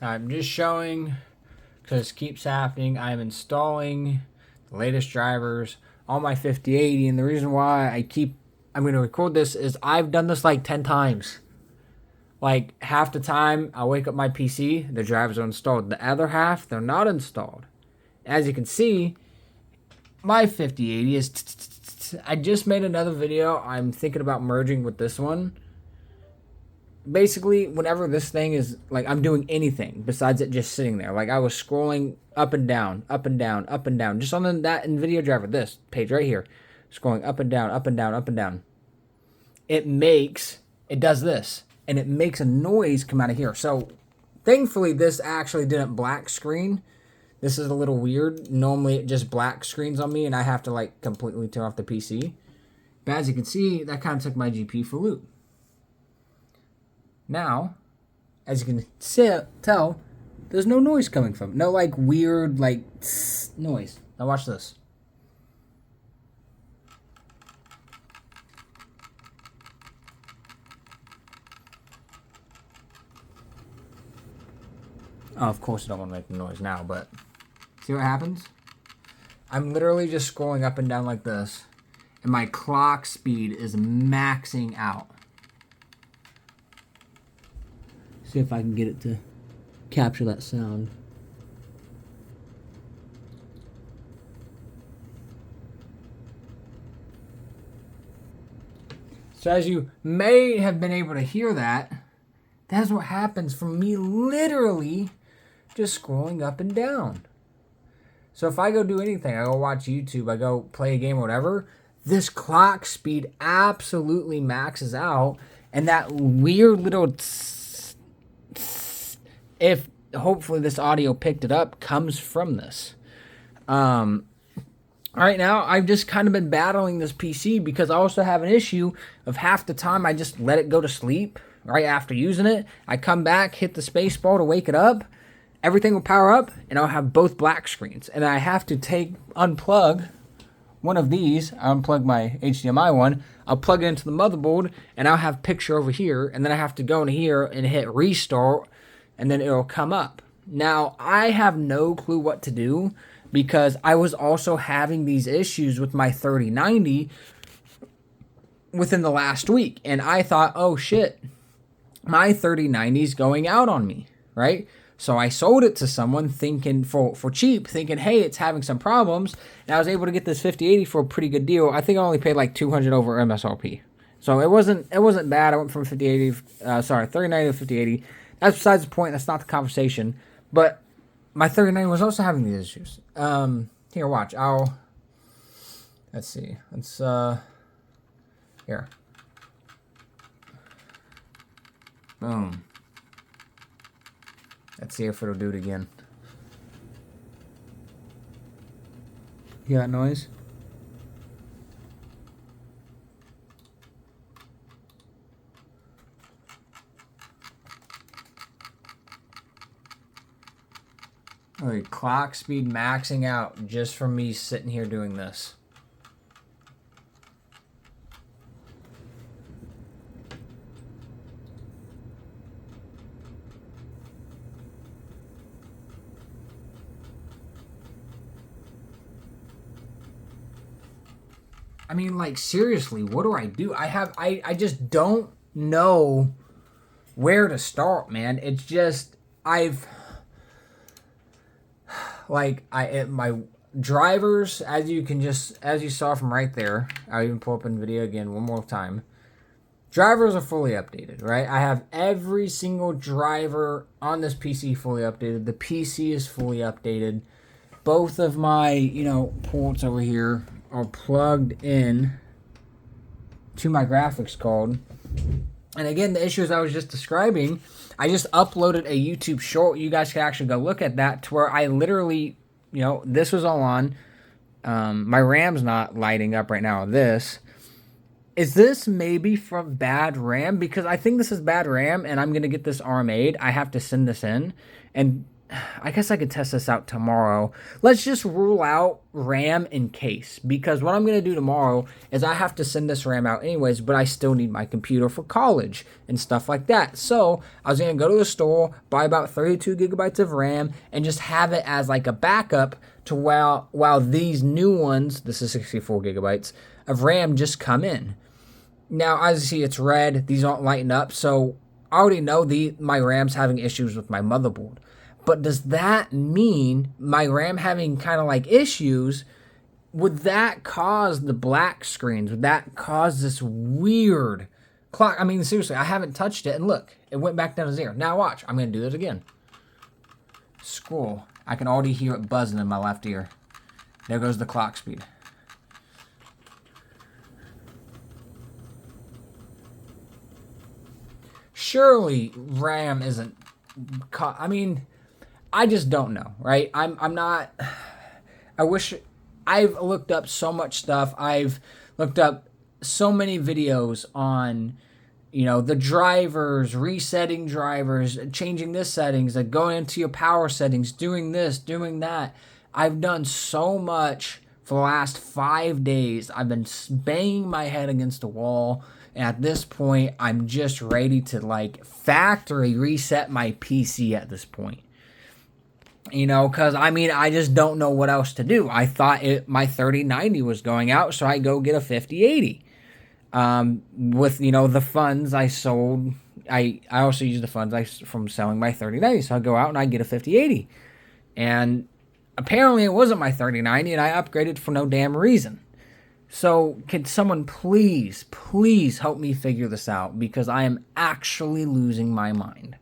I'm just showing, because it keeps happening, I'm installing the latest drivers on my 5080, and the reason why I'm going to record this is I've done this like 10 times. Like half the time I wake up my PC, the drivers are installed. The other half, they're not installed. As you can see, my 5080 is... I just made another video. I'm thinking about merging with this one. Basically, whenever this thing is, like, I'm doing anything besides it just sitting there. Like, I was scrolling up and down, up and down, up and down. Just on that NVIDIA driver, this page right here. Scrolling up and down, up and down, up and down. It does this. And it makes a noise come out of here. So, thankfully, this actually didn't black screen. This is a little weird. Normally, it just black screens on me, and I have to, like, completely turn off the PC. But as you can see, that kind of took my GPU for a loop. Now, as you can tell, there's no noise coming from it. No, like, weird, like, noise. Now watch this. Oh, of course I don't want to make the noise now, but see what happens? I'm literally just scrolling up and down like this, and my clock speed is maxing out. See if I can get it to capture that sound. So as you may have been able to hear that's what happens from me literally just scrolling up and down. So if I go do anything, I go watch YouTube, I go play a game or whatever, this clock speed absolutely maxes out, and that weird little if hopefully this audio picked it up, comes from this. Right now, I've just kind of been battling this PC because I also have an issue of half the time I just let it go to sleep right after using it. I come back, hit the space bar to wake it up, everything will power up, and I'll have both black screens. And I have to unplug one of these, I unplug my HDMI one, I'll plug it into the motherboard, and I'll have picture over here, and then I have to go in here and hit restart, and then it'll come up. Now, I have no clue what to do because I was also having these issues with my 3090 within the last week. And I thought, oh shit, my 3090 is going out on me, right? So I sold it to someone thinking for cheap, thinking, hey, it's having some problems. And I was able to get this 5080 for a pretty good deal. I think I only paid like $200 over MSRP. So it wasn't bad. I went from 3090 to 5080. That's besides the point. That's not the conversation. But my 3090 was also having these issues. Here, watch. Let's see. Here. Boom. Let's see if it'll do it again. Hear that noise? Okay, clock speed maxing out just from me sitting here doing this. I mean, like, seriously, what do I do? I just don't know where to start, man. It's just, my drivers, as you saw from right there, I'll even pull up in video again one more time. Drivers are fully updated, right? I have every single driver on this PC fully updated. The PC is fully updated. Both of my, ports over here are plugged in to my graphics card. And again, the issues I was just describing, I just uploaded a YouTube short. You guys can actually go look at that, to where I literally, this was all on. My RAM's not lighting up right now. Is this maybe from bad RAM? Because I think this is bad RAM, and I'm going to get this RMA'd. I have to send this in. And I guess I could test this out tomorrow. Let's just rule out RAM in case, because what I'm going to do tomorrow is I have to send this RAM out anyways, but I still need my computer for college and stuff like that. So I was going to go to the store, buy about 32 gigabytes of RAM, and just have it as like a backup to while these new ones, this is 64 gigabytes of RAM, just come in. Now, as you see, it's red. These aren't lighting up, so I already know my RAM's having issues with my motherboard. But does that mean my RAM having kind of like issues? Would that cause the black screens? Would that cause this weird clock? I mean, seriously, I haven't touched it. And look, it went back down to 0. Now watch. I'm going to do this again. Scroll. I can already hear it buzzing in my left ear. There goes the clock speed. Surely RAM isn't... I mean... I just don't know, right? I'm not... I wish... I've looked up so much stuff. I've looked up so many videos on, the drivers, resetting drivers, changing this settings, like going into your power settings, doing this, doing that. I've done so much for the last 5 days. I've been banging my head against the wall. And at this point, I'm just ready to, factory reset my PC at this point. Because, I just don't know what else to do. I thought my 3090 was going out, so I go get a 5080. With, the funds I sold, I also use the funds from selling my 3090, so I go out and I get a 5080. And apparently it wasn't my 3090, and I upgraded for no damn reason. So, can someone please help me figure this out, because I am actually losing my mind.